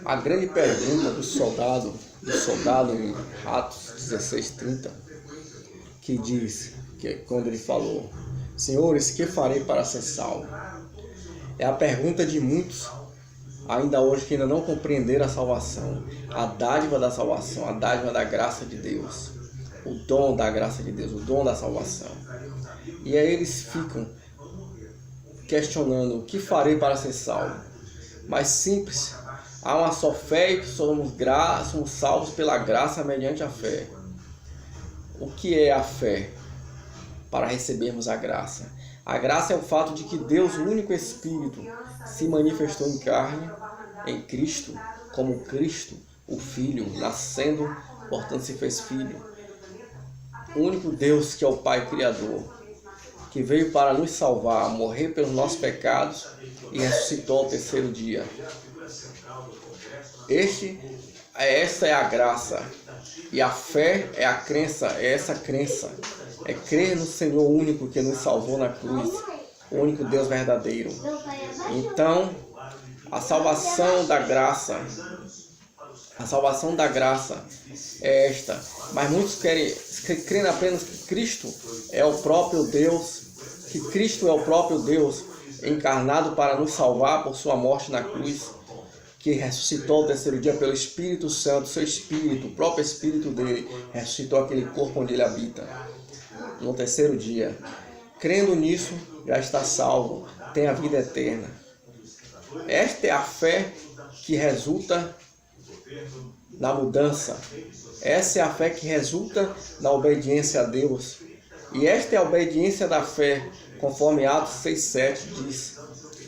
A grande pergunta do soldado em Atos 16:30, que diz, que quando ele falou: Senhores, que farei para ser salvo? É a pergunta de muitos ainda hoje que ainda não compreenderam a salvação, a dádiva da salvação, a dádiva da graça de Deus, o dom da graça de Deus, o dom da salvação. E aí eles ficam questionando: o que farei para ser salvo? Mais simples, há uma só fé e somos salvos pela graça mediante a fé. O que é a fé para recebermos a graça? A graça é o fato de que Deus, o único Espírito, se manifestou em carne, em Cristo, como Cristo, o Filho, nascendo, portanto se fez Filho. O único Deus que é o Pai Criador, que veio para nos salvar, morrer pelos nossos pecados e ressuscitou ao terceiro dia. Essa é a graça. E a fé é a crença, é essa crença. É crer no Senhor único que nos salvou na cruz, o único Deus verdadeiro. Então, a salvação da graça é esta. Mas muitos creem apenas que Cristo é o próprio Deus, encarnado para nos salvar por sua morte na cruz, que ressuscitou ao terceiro dia pelo Espírito Santo, seu Espírito, o próprio Espírito dele, ressuscitou aquele corpo onde ele habita no terceiro dia. Crendo nisso, já está salvo, tem a vida eterna. Esta é a fé que resulta na mudança. Essa é a fé que resulta na obediência a Deus. E esta é a obediência da fé, conforme Atos 6:7 diz.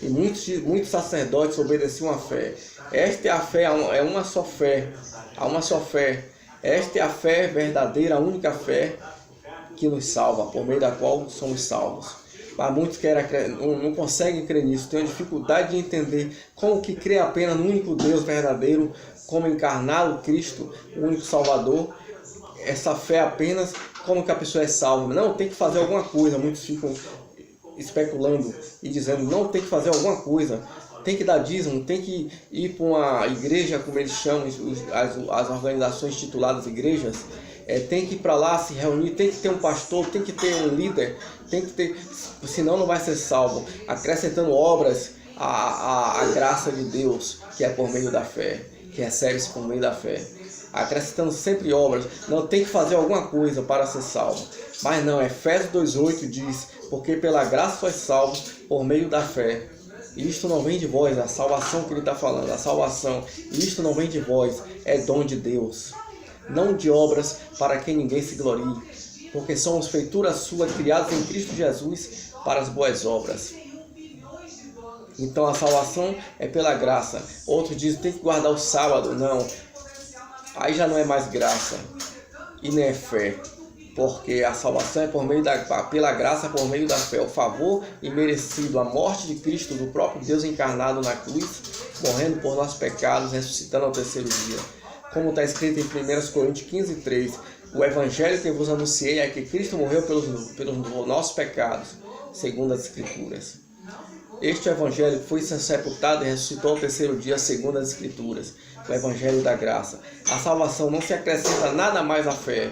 E muitos sacerdotes obedeciam à fé. Esta é a fé, é uma só fé. Há uma só fé. Esta é a fé verdadeira, a única fé que nos salva, por meio da qual somos salvos. Mas muitos não conseguem crer nisso, têm dificuldade de entender como que crer apenas no único Deus verdadeiro, como encarnado Cristo, o único Salvador. Essa fé apenas, como que a pessoa é salva? Não, tem que fazer alguma coisa. Muitos ficam especulando e dizendo: não, tem que fazer alguma coisa, tem que dar dízimo, tem que ir para uma igreja, como eles chamam, as organizações tituladas igrejas, tem que ir para lá se reunir, tem que ter um pastor, tem que ter um líder, tem que ter, senão não vai ser salvo, acrescentando obras à graça de Deus, que é por meio da fé, que recebe-se por meio da fé, acrescentando sempre obras. Não, tem que fazer alguma coisa para ser salvo. Mas não, Efésios 2:8 diz: porque pela graça sois salvos por meio da fé. Isto não vem de vós, a salvação que ele está falando, a salvação, isto não vem de vós, é dom de Deus, não de obras, para que ninguém se glorie, porque somos feitura sua, criados em Cristo Jesus para as boas obras. Então a salvação é pela graça. Outros dizem: tem que guardar o sábado. Não, aí já não é mais graça e nem é fé, porque a salvação é pela graça, por meio da fé, o favor imerecido, a morte de Cristo, do próprio Deus encarnado na cruz, morrendo por nossos pecados, ressuscitando ao terceiro dia. Como está escrito em 1 Coríntios 15:3, o evangelho que vos anunciei é que Cristo morreu pelos nossos pecados, segundo as Escrituras. Este evangelho foi sepultado e ressuscitou ao terceiro dia, segundo as Escrituras, o evangelho da graça. A salvação não se acrescenta nada mais à fé.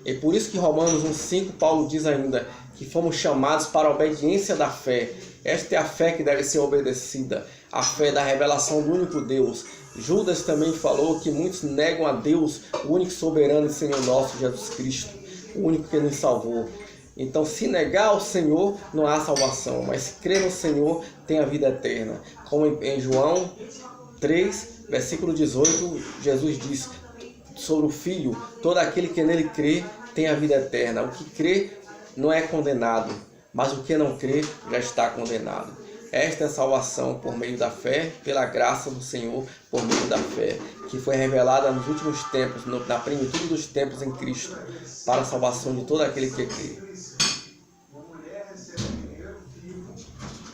E por isso que Romanos 1:5, Paulo diz ainda que fomos chamados para a obediência da fé. Esta é a fé que deve ser obedecida, a fé da revelação do único Deus. Judas também falou que muitos negam a Deus, o único soberano e Senhor nosso, Jesus Cristo, o único que nos salvou. Então, se negar ao Senhor, não há salvação, mas se crer no Senhor, tem a vida eterna. Como em João 3, versículo 18, Jesus diz sobre o Filho: todo aquele que nele crê tem a vida eterna. O que crê não é condenado, mas o que não crê já está condenado. Esta é a salvação por meio da fé, pela graça do Senhor, por meio da fé, que foi revelada nos últimos tempos, na plenitude dos tempos em Cristo, para a salvação de todo aquele que crê.